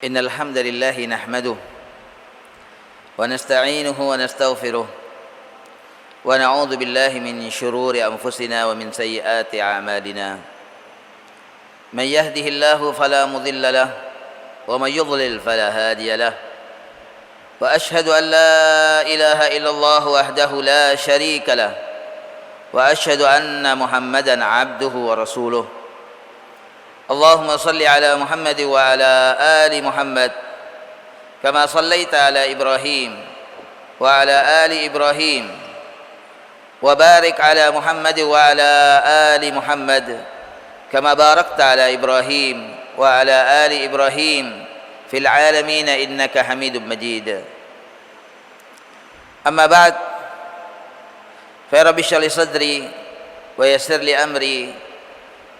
إن الحمد لله نحمده ونستعينه ونستغفره ونعوذ بالله من شرور أنفسنا ومن سيئات أعمالنا من يهده الله فلا مضل له ومن يضلل فلا هادي له وأشهد أن لا إله إلا الله وحده لا شريك له وأشهد أن محمدا عبده ورسوله اللهم صل على محمد وعلى آل محمد كما صليت على إبراهيم وعلى آل إبراهيم وبارك على محمد وعلى آل محمد كما باركت على إبراهيم وعلى آل إبراهيم في العالمين إنك حميد مجيد أما بعد فيا رب اشرح لي صدري ويسر لي أمري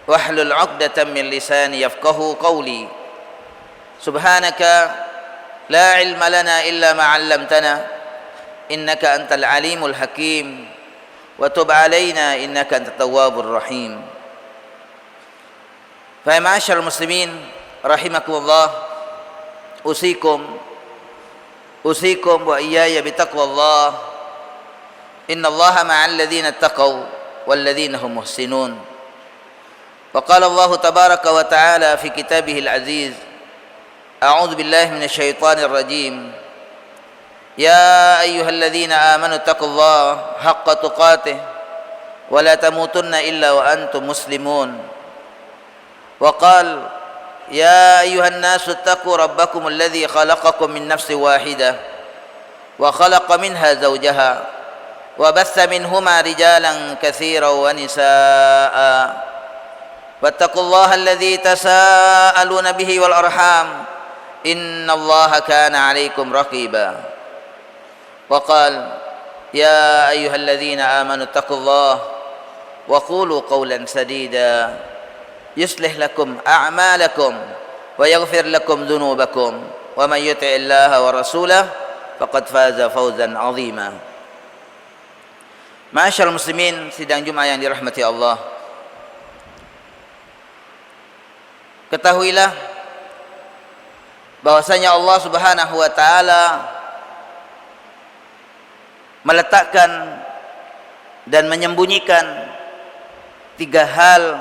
واحلل عقدة من لساني يفقهوا قولي سبحانك لا علم لنا إلا ما علمتنا إنك أنت العليم الحكيم وتب علينا إنك أنت التواب الرحيم. فيا معاشر المسلمين رحمكم الله أوصيكم وإياي بتقوى الله إن الله مع الذين اتقوا والذين هم محسنون. وقال الله تبارك وتعالى في كتابه العزيز أعوذ بالله من الشيطان الرجيم يا أيها الذين آمنوا اتقوا الله حق تقاته ولا تموتن إلا وأنتم مسلمون. وقال يا أيها الناس اتقوا ربكم الذي خلقكم من نفس واحدة وخلق منها زوجها وبث منهما رجالا كثيرا ونساء واتقوا الله الذي تساءلون به والأرحام إن الله كان عليكم رقيبا. وقال يا أيها الذين آمنوا اتقوا الله وقولوا قولا سديدا يصلح لكم أعمالكم ويغفر لكم ذنوبكم ومن يطع الله ورسوله فقد فاز فوزا عظيما. Ma'asyiral muslimin, sidang Jumat yang dirahmati Allah, ketahuilah bahwasanya Allah Subhanahu wa taala meletakkan dan menyembunyikan tiga hal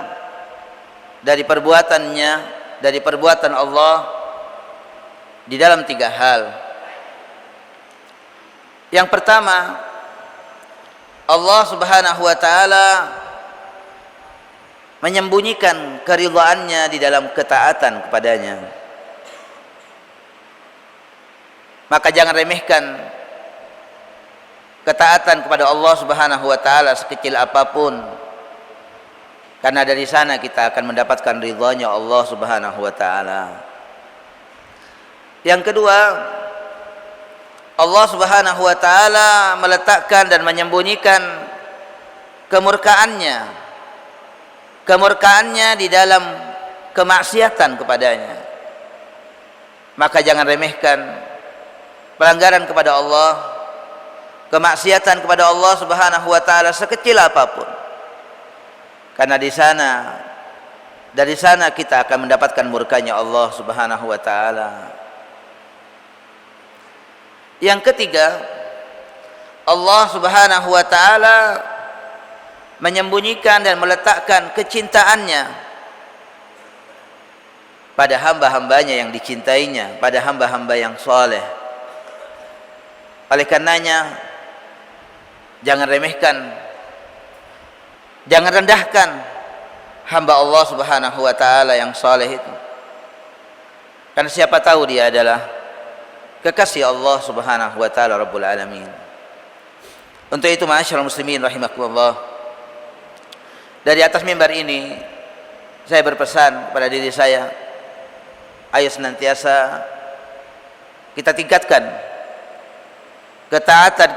dari perbuatannya, dari perbuatan Allah di dalam tiga hal. Yang pertama, Allah Subhanahu wa taala menyembunyikan keridhaannya di dalam ketaatan kepadanya. Maka jangan remehkan ketaatan kepada Allah Subhanahu wa taala sekecil apapun, karena dari sana kita akan mendapatkan ridhanya Allah Subhanahu wa taala. Yang kedua, Allah Subhanahu wa taala meletakkan dan menyembunyikan kemurkaannya di dalam kemaksiatan kepadanya. Maka jangan remehkan pelanggaran kepada Allah, kemaksiatan kepada Allah Subhanahu wa taala sekecil apapun, karena dari sana kita akan mendapatkan murkanya Allah Subhanahu wa taala. Yang ketiga, Allah Subhanahu wa taala menyembunyikan dan meletakkan kecintaannya pada hamba-hambanya yang dicintainya, pada hamba-hamba yang soleh. Oleh karenanya, jangan remehkan, jangan rendahkan hamba Allah Subhanahu wa taala yang soleh itu, karena siapa tahu dia adalah kekasih Allah Subhanahu wa taala Rabbul Alamin. Untuk itu ma'asyiral muslimin rahimakumullah, dari atas mimbar ini saya berpesan kepada diri saya, ayo senantiasa kita tingkatkan ketaatan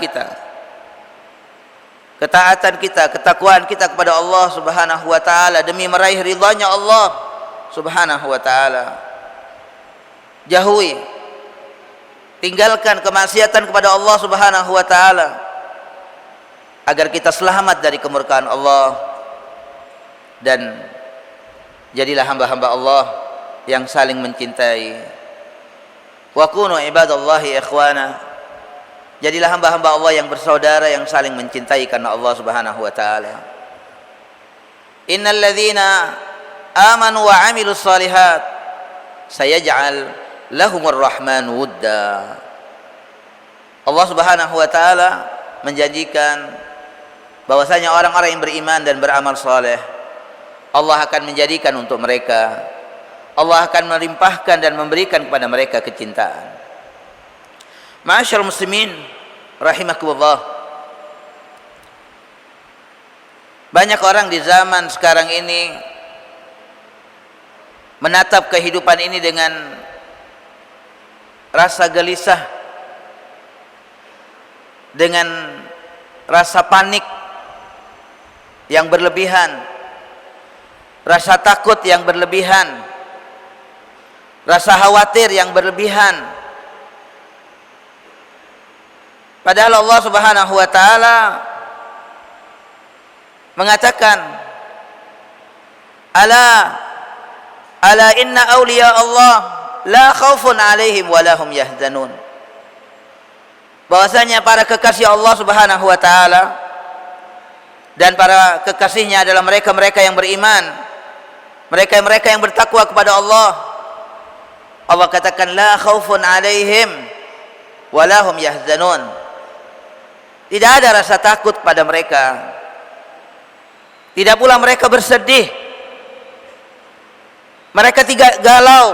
kita, ketakwaan kita kepada Allah Subhanahu wa taala demi meraih ridhanya Allah Subhanahu wa taala. Tinggalkan kemaksiatan kepada Allah Subhanahu wa taala agar kita selamat dari kemurkaan Allah, dan jadilah hamba-hamba Allah yang saling mencintai, Wa kunu ibadallahi ikhwana. Jadilah hamba-hamba Allah yang bersaudara, yang saling mencintai karena Allah Subhanahu wa taala. Innal ladzina amanu wa 'amilus shalihat sayaj'al lahumur rahmanu wudda. Allah Subhanahu wa taala menjanjikan bahwasanya orang-orang yang beriman dan beramal saleh, Allah akan menjadikan untuk mereka, Allah akan melimpahkan dan memberikan kepada mereka kecintaan. Ma'asyiral muslimin rahimakumullah. Banyak orang di zaman sekarang ini menatap kehidupan ini dengan rasa gelisah, dengan rasa panik yang berlebihan, rasa takut yang berlebihan, rasa khawatir yang berlebihan. Padahal Allah Subhanahu wa taala mengatakan, ala inna awliya Allah la khaufun alaihim wa lahum yahzanun. Bahwasanya para kekasih Allah Subhanahu wa taala dan para kekasihnya adalah mereka-mereka yang beriman, mereka-mereka yang bertakwa kepada Allah. Allah katakan la khaufun alaihim wa lahum yahzanun. Tidak ada rasa takut pada mereka, tidak pula mereka bersedih, mereka tidak galau,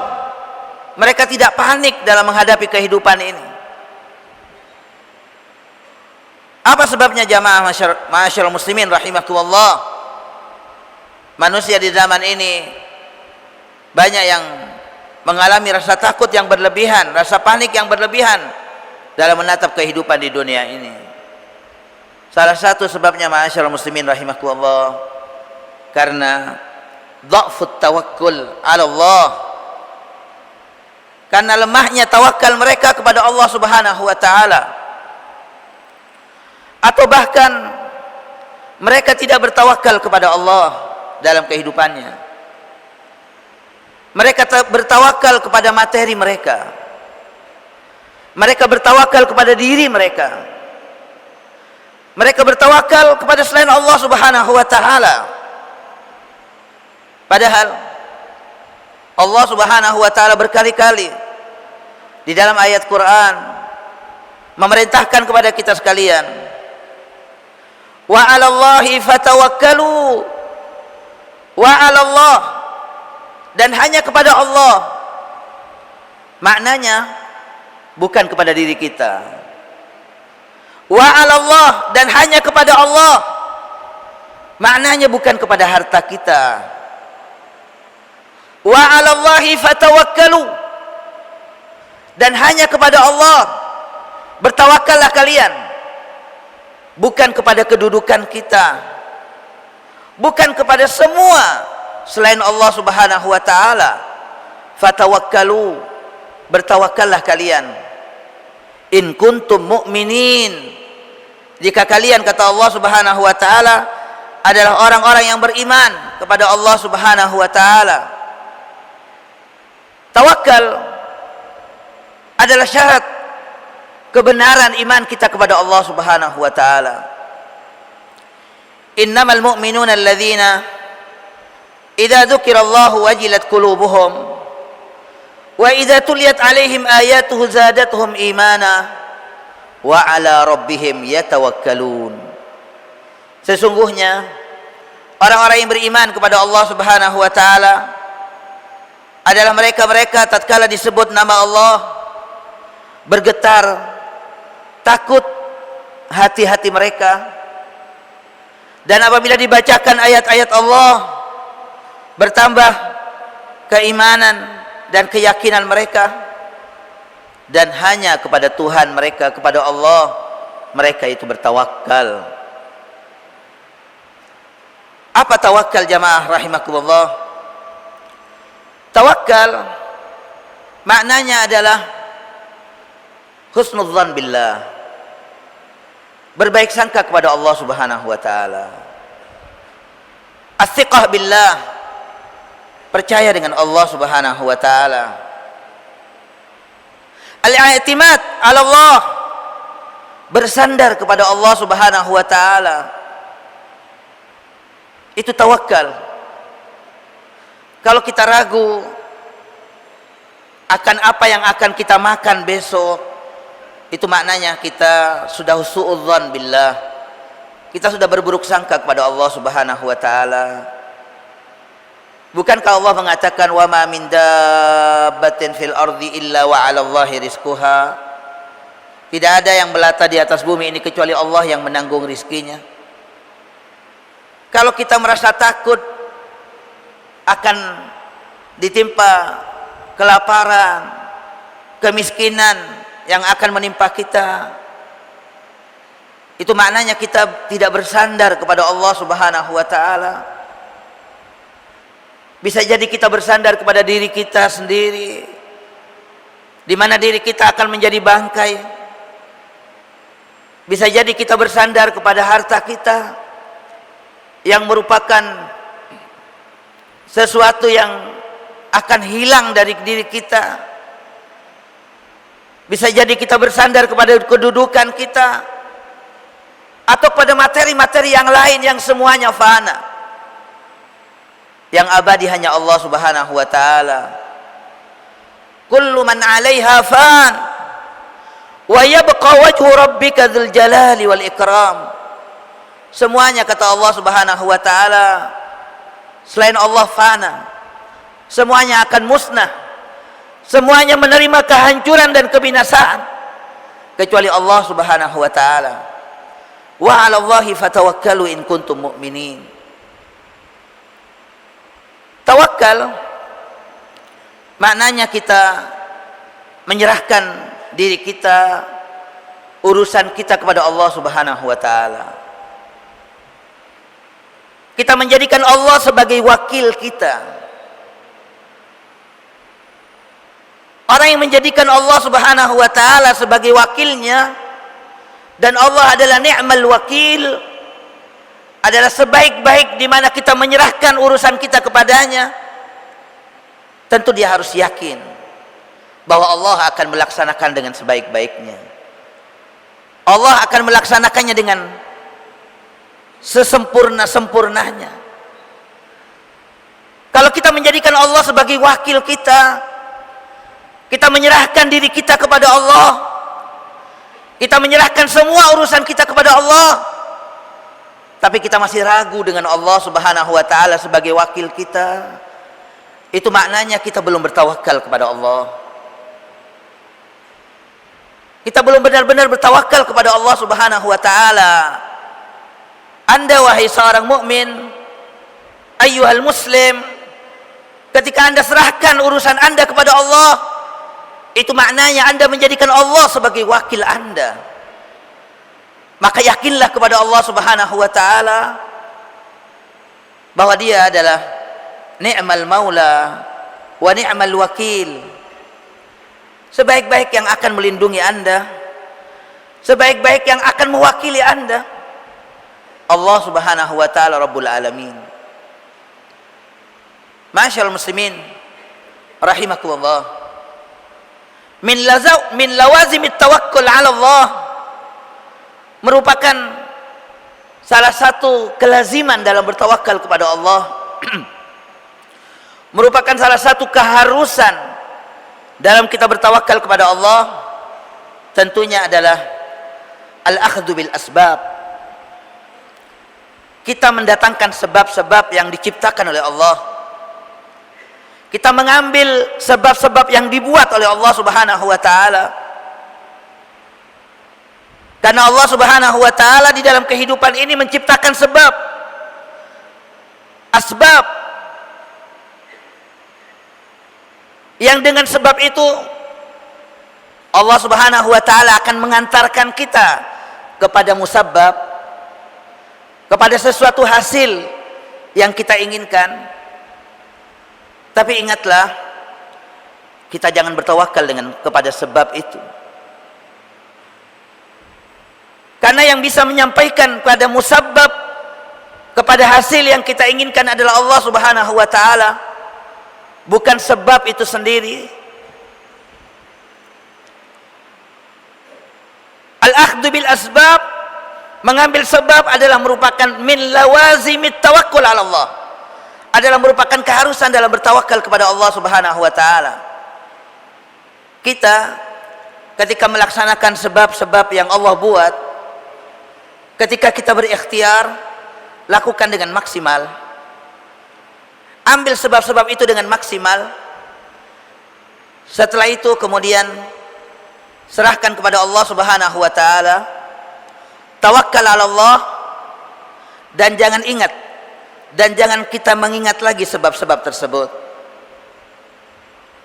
mereka tidak panik dalam menghadapi kehidupan ini. Apa sebabnya jamaah ma'asyiral muslimin rahimakumullah? Manusia di zaman ini banyak yang mengalami rasa takut yang berlebihan, rasa panik yang berlebihan dalam menatap kehidupan di dunia ini. Salah satu sebabnya ma'asyiral muslimin rahimakumullah karena dha'fut tawakkul 'ala Allah. Karena lemahnya tawakal mereka kepada Allah Subhanahu wa taala. Atau bahkan mereka tidak bertawakal kepada Allah dalam kehidupannya. Mereka bertawakal kepada materi mereka. Mereka bertawakal kepada diri mereka. Mereka bertawakal kepada selain Allah Subhanahu wa taala. Padahal Allah Subhanahu wa taala berkali-kali di dalam ayat Quran memerintahkan kepada kita sekalian, wa 'alallahi fatawakkalu, wa 'alallah, dan hanya kepada Allah. Maknanya bukan kepada diri kita. Wa 'alallah, dan hanya kepada Allah. Maknanya bukan kepada harta kita. Wa 'alallahi fatawakkalu, dan hanya kepada Allah bertawakallah kalian. Bukan kepada kedudukan kita, bukan kepada semua selain Allah Subhanahu wa taala. Fatawakkalu, bertawakallah kalian. In kuntum mu'minin, jika kalian, kata Allah Subhanahu wa taala, adalah orang-orang yang beriman kepada Allah Subhanahu wa taala. Tawakal adalah syarat kebenaran iman kita kepada Allah Subhanahu wa taala. Innamal mu'minuna alladzina idza dzukirallahu wajilat qulubuhum wa idza tuliyat 'alaihim ayatuhu zadatuhum imana wa 'ala rabbihim yatawakkalun. Sesungguhnya orang-orang yang beriman kepada Allah Subhanahu wa taala adalah mereka-mereka tatkala disebut nama Allah bergetar takut hati-hati mereka, dan apabila dibacakan ayat-ayat Allah bertambah keimanan dan keyakinan mereka. Dan hanya kepada Tuhan mereka, kepada Allah mereka itu bertawakal. Apa tawakal jamaah rahimakumullah? Tawakal maknanya adalah husnudzan billah, berbaik sangka kepada Allah Subhanahu wa taala. As-siqah billah, percaya dengan Allah Subhanahu wa taala. Al-i'timad 'ala Allah, bersandar kepada Allah Subhanahu wa taala. Itu tawakal. Kalau kita ragu akan apa yang akan kita makan besok, itu maknanya kita sudah suudzon billah. Kita sudah berburuk sangka kepada Allah Subhanahu wa taala. Bukankah Allah mengatakan wa ma min dabbatin fil ardi illa wa 'ala Allahi rizquha? Tidak ada yang melata di atas bumi ini kecuali Allah yang menanggung rizkinya. Kalau kita merasa takut akan ditimpa kelaparan, kemiskinan yang akan menimpa kita, itu maknanya kita tidak bersandar kepada Allah Subhanahu wa taala. Bisa jadi kita bersandar kepada diri kita sendiri, di mana diri kita akan menjadi bangkai. Bisa jadi kita bersandar kepada harta kita yang merupakan sesuatu yang akan hilang dari diri kita. Bisa jadi kita bersandar kepada kedudukan kita atau pada materi-materi yang lain yang semuanya fana. Yang abadi hanya Allah Subhanahu wa taala. Kullu man 'alaiha fan wa yabqa wajhu rabbika dzul jalali wal ikram. Semuanya, kata Allah Subhanahu wa taala, selain Allah fana. Semuanya akan musnah. Semuanya menerima kehancuran dan kebinasaan kecuali Allah Subhanahu wa taala. Wa 'ala Allahi fatawakkalu in kuntum mu'minin. Tawakal maknanya kita menyerahkan diri kita, urusan kita kepada Allah Subhanahu wa taala. Kita menjadikan Allah sebagai wakil kita. Orang yang menjadikan Allah Subhanahu wa taala sebagai wakilnya, dan Allah adalah ni'mal wakil, adalah sebaik-baik di mana kita menyerahkan urusan kita kepadanya, tentu dia harus yakin bahwa Allah akan melaksanakan dengan sebaik-baiknya. Allah akan melaksanakannya dengan sesempurna-sempurnanya. Kalau kita menjadikan Allah sebagai wakil kita, kita menyerahkan diri kita kepada Allah, kita menyerahkan semua urusan kita kepada Allah, tapi kita masih ragu dengan Allah Subhanahu wa taala sebagai wakil kita, itu maknanya kita belum bertawakal kepada Allah. Kita belum benar-benar bertawakal kepada Allah Subhanahu wa taala. Anda, wahai seorang mukmin, ayyuhal muslim, ketika Anda serahkan urusan Anda kepada Allah, itu maknanya Anda menjadikan Allah sebagai wakil Anda. Maka yakinlah kepada Allah Subhanahu wa taala bahwa Dia adalah ni'mal maula wa ni'mal wakil. Sebaik-baik yang akan melindungi Anda, sebaik-baik yang akan mewakili Anda, Allah Subhanahu wa taala Rabbul alamin. Ma'asyiral muslimin rahimakumullah, min lawazimit tawakkul 'ala Allah, merupakan salah satu kelaziman dalam bertawakal kepada Allah, merupakan salah satu keharusan dalam kita bertawakal kepada Allah, tentunya adalah al-akhdhu bil asbab. Kita mendatangkan sebab-sebab yang diciptakan oleh Allah. Kita mengambil sebab-sebab yang dibuat oleh Allah Subhanahu wa taala. Karena Allah Subhanahu wa taala di dalam kehidupan ini menciptakan sebab, asbab, yang dengan sebab itu Allah Subhanahu wa taala akan mengantarkan kita kepada musabbab, kepada sesuatu hasil yang kita inginkan. Tapi ingatlah, kita jangan bertawakal kepada sebab itu. Karena yang bisa menyampaikan kepada musabbab, kepada hasil yang kita inginkan adalah Allah Subhanahu wa taala, bukan sebab itu sendiri. Al-akhdhu bil asbab, mengambil sebab adalah merupakan min lawazimit tawakkul 'ala Allah. Adalah merupakan keharusan dalam bertawakal kepada Allah Subhanahu wa taala. Kita ketika melaksanakan sebab-sebab yang Allah buat, ketika kita berikhtiar, lakukan dengan maksimal. Ambil sebab-sebab itu dengan maksimal. Setelah itu kemudian serahkan kepada Allah Subhanahu wa taala. Tawakkal 'ala Allah, dan jangan ingat dan jangan kita mengingat lagi sebab-sebab tersebut.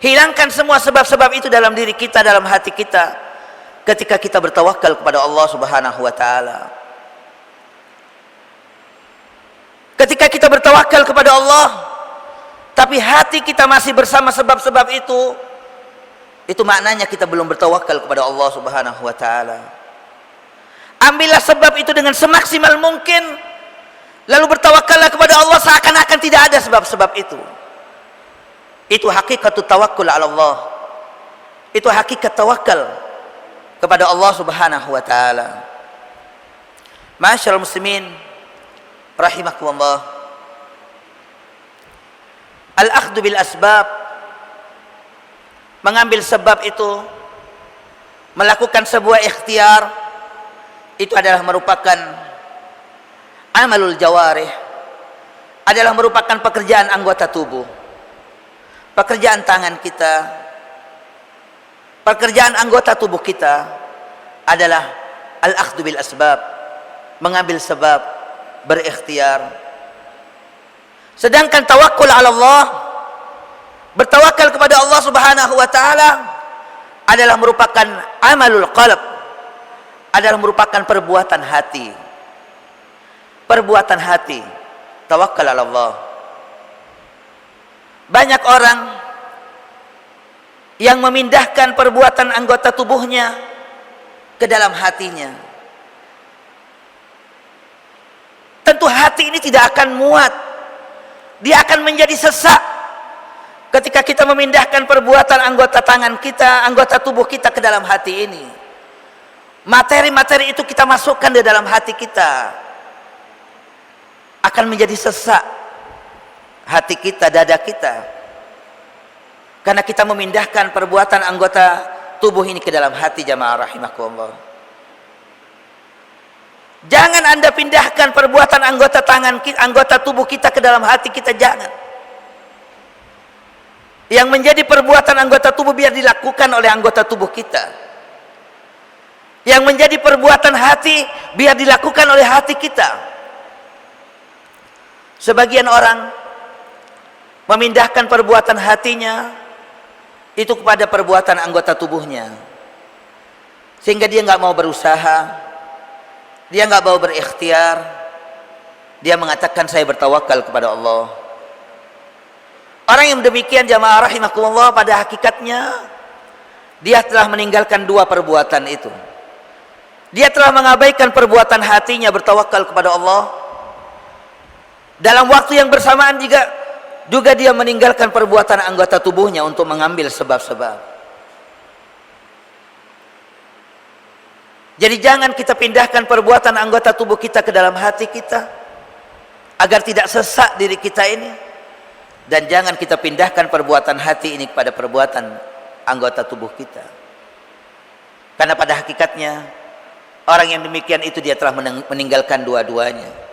Hilangkan semua sebab-sebab itu dalam diri kita, dalam hati kita ketika kita bertawakal kepada Allah Subhanahu wa taala. Ketika kita bertawakal kepada Allah tapi hati kita masih bersama sebab-sebab itu maknanya kita belum bertawakal kepada Allah Subhanahu wa taala. Ambillah sebab itu dengan semaksimal mungkin, lalu bertawakallah kepada Allah seakan-akan tidak ada sebab-sebab itu. Itu hakikatut tawakkul 'ala Allah. Itu hakikat tawakal kepada Allah Subhanahu wa taala. Ma'asyiral muslimin rahimakumullah. Al-akhdhu bil asbab, mengambil sebab itu, melakukan sebuah ikhtiar, itu adalah merupakan amalul jawarih, adalah merupakan pekerjaan anggota tubuh, pekerjaan tangan kita, pekerjaan anggota tubuh kita adalah al-akhdhu bil asbab, mengambil sebab, berikhtiar. Sedangkan tawakkul 'ala Allah, bertawakal kepada Allah Subhanahu wa taala adalah merupakan amalul qalb, adalah merupakan perbuatan hati. Perbuatan hati, tawakkal 'ala Allah. Banyak orang yang memindahkan perbuatan anggota tubuhnya ke dalam hatinya. Tentu hati ini tidak akan muat, dia akan menjadi sesak ketika kita memindahkan perbuatan anggota tangan kita, anggota tubuh kita ke dalam hati ini. Materi-materi itu kita masukkan di dalam hati kita, akan menjadi sesak hati kita, dada kita, karena kita memindahkan perbuatan anggota tubuh ini ke dalam hati. Jamaah rahimakumullah, jangan Anda pindahkan perbuatan anggota tangan, anggota tubuh kita ke dalam hati kita, jangan. Yang menjadi perbuatan anggota tubuh biar dilakukan oleh anggota tubuh kita. Yang menjadi perbuatan hati biar dilakukan oleh hati kita. Sebagian orang memindahkan perbuatan hatinya itu kepada perbuatan anggota tubuhnya, sehingga dia nggak mau berusaha, dia nggak mau berikhtiar, dia mengatakan saya bertawakal kepada Allah. Orang yang demikian, jamaah rahimakumullah, pada hakikatnya dia telah meninggalkan dua perbuatan itu. Dia telah mengabaikan perbuatan hatinya bertawakal kepada Allah. Dalam waktu yang bersamaan juga dia meninggalkan perbuatan anggota tubuhnya untuk mengambil sebab-sebab. Jadi jangan kita pindahkan perbuatan anggota tubuh kita ke dalam hati kita agar tidak sesak diri kita ini, dan jangan kita pindahkan perbuatan hati ini kepada perbuatan anggota tubuh kita. Karena pada hakikatnya orang yang demikian itu dia telah meninggalkan dua-duanya.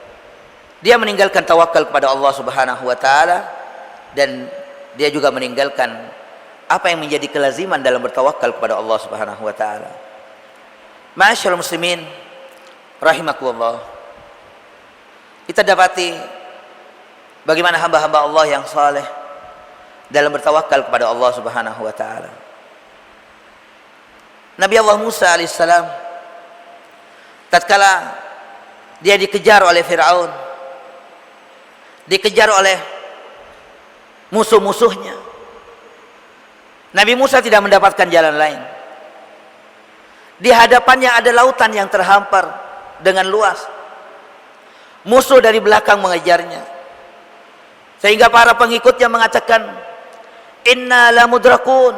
Dia meninggalkan tawakal kepada Allah Subhanahu wa taala, dan dia juga meninggalkan apa yang menjadi kelaziman dalam bertawakal kepada Allah Subhanahu wa taala. Ma'asyiral muslimin rahimakumullah, kita dapati bagaimana hamba-hamba Allah yang saleh dalam bertawakal kepada Allah Subhanahu wa taala. Nabi Allah Musa alaihissalam, tatkala dia dikejar oleh Fir'aun, dikejar oleh musuh-musuhnya, Nabi Musa tidak mendapatkan jalan lain. Di hadapannya ada lautan yang terhampar dengan luas. Musuh dari belakang mengejarnya, sehingga para pengikutnya mengatakan, inna lamudrakun,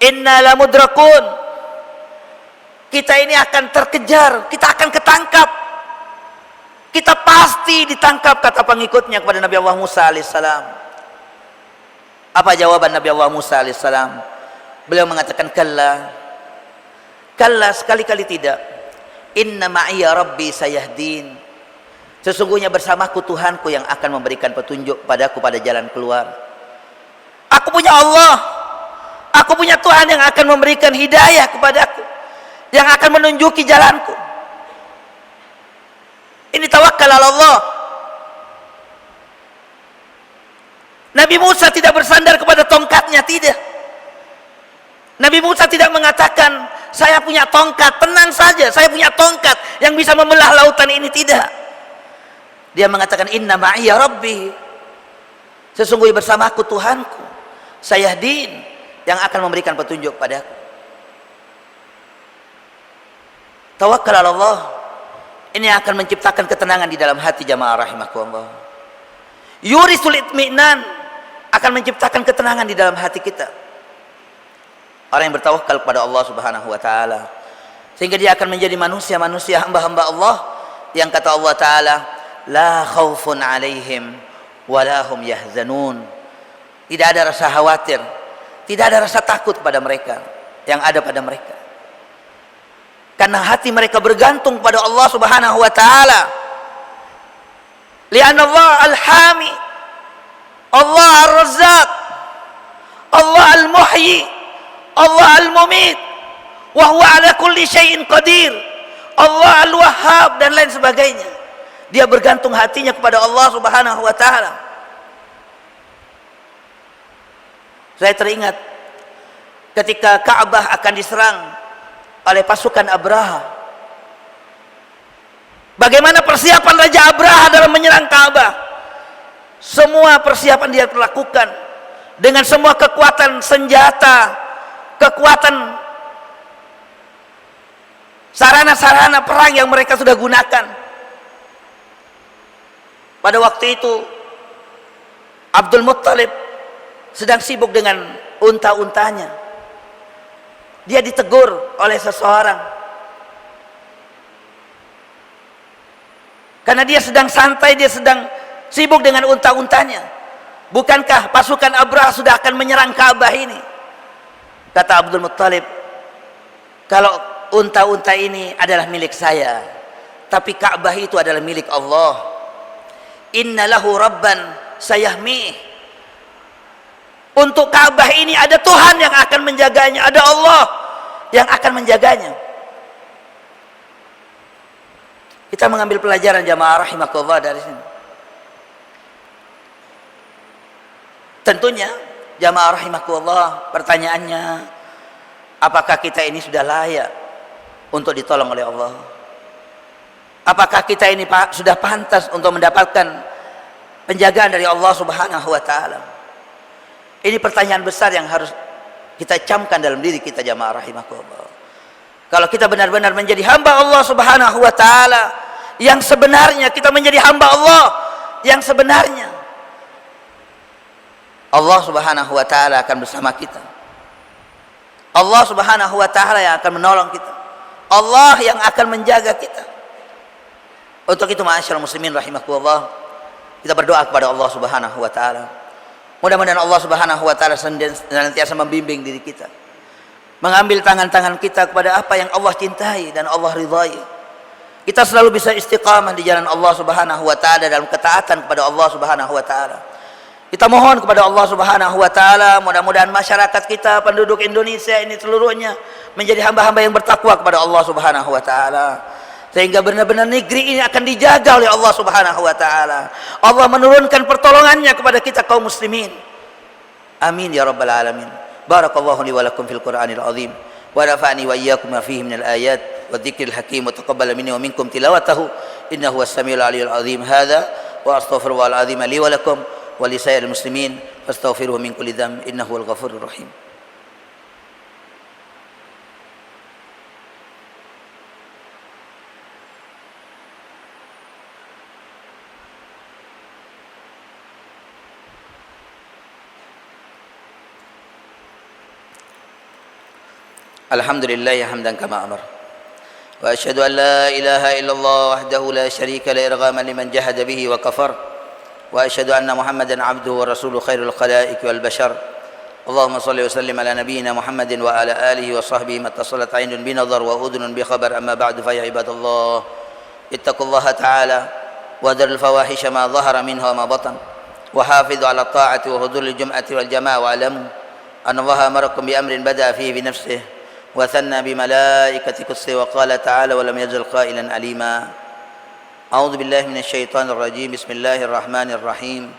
inna lamudrakun. Kita ini akan terkejar, kita akan ketangkap. Kita pasti ditangkap, kata pengikutnya kepada Nabi Allah Musa alaihissalam. Apa jawaban Nabi Allah Musa alaihissalam? Beliau mengatakan, kalla, kalla, sekali-kali tidak. Inna ma'iya rabbi sayahdin. Sesungguhnya bersamaku Tuhanku yang akan memberikan petunjuk padaku pada jalan keluar. Aku punya Allah, aku punya Tuhan yang akan memberikan hidayah kepadaku, yang akan menunjuki jalanku. Ini tawakkal ala Allah. Nabi Musa tidak bersandar kepada tongkatnya, tidak. Nabi Musa tidak mengatakan, saya punya tongkat, tenang saja, saya punya tongkat yang bisa membelah lautan ini, tidak. Dia mengatakan, inna ma'iya rabbi, sesungguhnya bersamaku Tuhanku, sayahdin, yang akan memberikan petunjuk padaku. Tawakkal ala Allah. Ini akan menciptakan ketenangan di dalam hati jamaah rahimakumullah. Yurisul itminan, akan menciptakan ketenangan di dalam hati kita. Orang yang bertawakal kepada Allah Subhanahu wa taala, sehingga dia akan menjadi manusia-manusia, hamba-hamba Allah yang kata Allah taala, la khaufun 'alaihim wa la hum yahzanun. Tidak ada rasa khawatir, tidak ada rasa takut pada mereka yang ada pada mereka. Karena hati mereka bergantung pada Allah Subhanahu wa taala. Li'anna Allah al-Hami, Allah ar-Razzaq, Allah al-Muhyi, Allah al-Mumit, wa huwa ala kulli syai'in qadir, Allah al-Wahhab, dan lain sebagainya. Dia bergantung hatinya kepada Allah Subhanahu wa taala. Saya teringat ketika Ka'bah akan diserang oleh pasukan Abraha. Bagaimana persiapan Raja Abraha dalam menyerang Ka'bah? Semua persiapan dia lakukan dengan semua kekuatan senjata, kekuatan sarana-sarana perang yang mereka sudah gunakan. Pada waktu itu Abdul Muttalib sedang sibuk dengan unta-untanya. Dia ditegur oleh seseorang karena dia sedang santai, dia sedang sibuk dengan unta-untanya. Bukankah pasukan Abraha sudah akan menyerang Ka'bah ini? Kata Abdul Muttalib, kalau unta-unta ini adalah milik saya, tapi Ka'bah itu adalah milik Allah. Inna lahu rabban sayahmih. Untuk Ka'bah ini ada Tuhan yang akan menjaganya, ada Allah yang akan menjaganya. Kita mengambil pelajaran jamaah rahimakumullah dari sini. Tentunya jamaah rahimakumullah, pertanyaannya, apakah kita ini sudah layak untuk ditolong oleh Allah? Apakah kita ini sudah pantas untuk mendapatkan penjagaan dari Allah Subhanahu wa taala? Ini pertanyaan besar yang harus kita camkan dalam diri kita jamaah rahimakumullah. Kalau kita benar-benar menjadi hamba Allah Subhanahu wa taala yang sebenarnya, kita menjadi hamba Allah yang sebenarnya, Allah Subhanahu wa taala akan bersama kita. Allah Subhanahu wa taala yang akan menolong kita. Allah yang akan menjaga kita. Untuk itu ma'asyiral muslimin rahimakumullah, kita berdoa kepada Allah Subhanahu wa taala. Mudah-mudahan Allah Subhanahu wa taala senantiasa membimbing diri kita, mengambil tangan-tangan kita kepada apa yang Allah cintai dan Allah ridhai. Kita selalu bisa istiqamah di jalan Allah Subhanahu wa taala dalam ketaatan kepada Allah Subhanahu wa taala. Kita mohon kepada Allah Subhanahu wa taala, mudah-mudahan masyarakat kita, penduduk Indonesia ini seluruhnya menjadi hamba-hamba yang bertakwa kepada Allah Subhanahu wa taala, sehingga benar-benar negeri ini akan dijaga oleh Allah Subhanahu wa taala. Allah menurunkan pertolongannya kepada kita kaum muslimin. Amin ya rabbal alamin. Barakallahu li wa lakum fil Qur'anil azim wa nafa'ani wa iyyakum ma fihi minal ayat wa dzikril hakim wa taqabbal minni wa minkum tilawatahu innahu was-sami'ul 'aliyyul azim. Hadza wa astaghfirullahal azim li wa lakum wa li sairil muslimin fastaghfiruhu min kulli dzamb innahu wal ghafurur rahim. Alhamdulillah hamdan kama amar وأشهد أن لا إله إلا الله وحده لا شريك له إرغاما لمن جحد به وكفر وأشهد أن محمدا عبده ورسوله خير الخلائق والبشر اللهم صل وسلم على نبينا محمد وعلى آله وصحبه ما اتصلت عين بنظر وأذن بخبر أما بعد فيا عباد الله اتقوا الله تعالى وذروا الفواحش ما ظهر منها وما بطن وحافظوا على الطاعة وحضور الجمعة والجماعة واعلموا أن الله أمركم بأمر بدأ فيه بنفسه وثنى بملائكة قدسه وقال تعالى ولم يزل قائلا عليما أعوذ بالله من الشيطان الرجيم بسم الله الرحمن الرحيم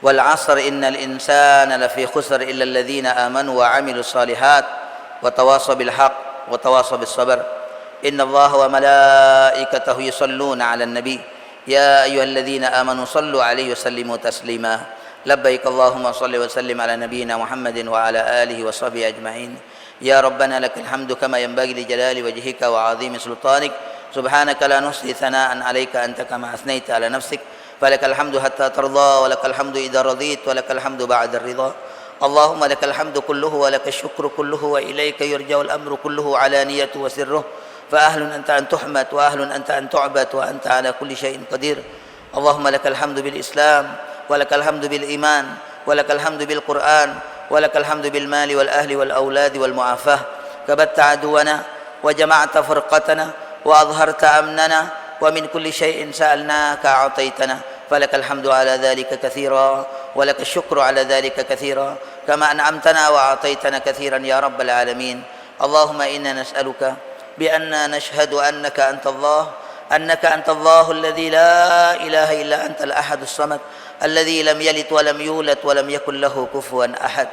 والعصر إن الإنسان لفي خسر إلا الذين آمنوا وعملوا الصالحات وتواصوا بالحق وتواصوا بالصبر إن الله وملائكته يصلون على النبي يا أيها الذين آمنوا صلوا عليه وسلموا تسليما لبيك اللهم صل وسلم على نبينا محمد وعلى آله وصحبه أجمعين يا ربنا لك الحمد كما ينبغي لجلال وجهك وعظيم سلطانك سبحانك لا نحصي ثناء عليك أنت كما أثنيت على نفسك فلك الحمد حتى ترضى ولك الحمد إذا رضيت ولك الحمد بعد الرضا اللهم لك الحمد كله ولك الشكر كله وإليك يرجع الأمر كله علانيته وسره فأهل أنت أن تحمد وأهل أنت أن تعبد وأنت على كل شيء قدير اللهم لك الحمد بالإسلام ولك الحمد بالإيمان ولك الحمد بالقرآن ولك الحمد بالمال والأهل والأولاد والمعافاة كبت عدونا وجمعت فرقتنا وأظهرت أمننا ومن كل شيء سألناك أعطيتنا فلك الحمد على ذلك كثيرا ولك الشكر على ذلك كثيرا كما أنعمتنا وأعطيتنا كثيرا يا رب العالمين اللهم إنا نسألك بأننا نشهد أنك أنت الله الذي لا إله إلا أنت الأحد الصمد الذي لم يلد ولم يولد ولم يكن له كفوا أحد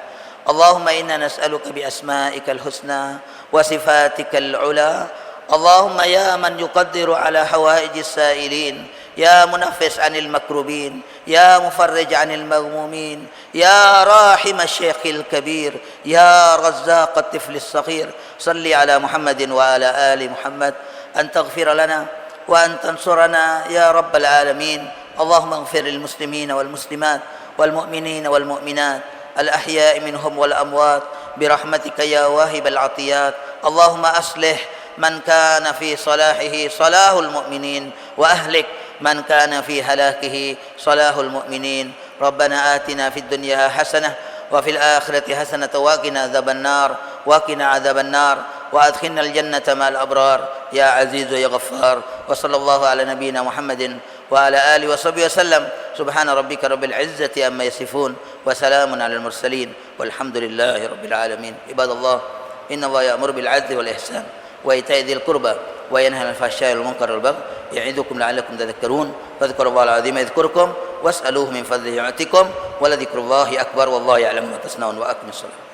اللهم إنا نسألك بأسمائك الحسنى وصفاتك العلى اللهم يا من يقدر على حوائج السائلين يا منفس عن المكروبين يا مفرج عن المغمومين يا راحم الشيخ الكبير يا رزاق الطفل الصغير صل على محمد وعلى آل محمد أن تغفر لنا وأن تنصرنا يا رب العالمين اللهم اغفر للمسلمين والمسلمات والمؤمنين والمؤمنات الأحياء منهم والأموات برحمتك يا واهب العطيات اللهم أصلح من كان في صلاحه صلاح المؤمنين وأهلك من كان في هلاكه صلاح المؤمنين ربنا آتنا في الدنيا حسنة وفي الآخرة حسنة وقنا عذاب النار وأدخلنا الجنة مع الأبرار يا عزيز يا غفار وصلى الله على نبينا محمد وعلى آله وصحبه وسلم سبحان ربك رب العزة عما يصفون وسلام على المرسلين والحمد لله رب العالمين عباد الله إن الله يأمر بالعدل والإحسان وإيتاء ذي القربى وينهى عن الفحشاء والمنكر والبغي يعظكم لعلكم تذكرون فاذكروا الله العظيم يذكركم واسألوه من فضله يعطكم ولذكر الله أكبر والله يعلم ما تصنعون وأقم الصلاة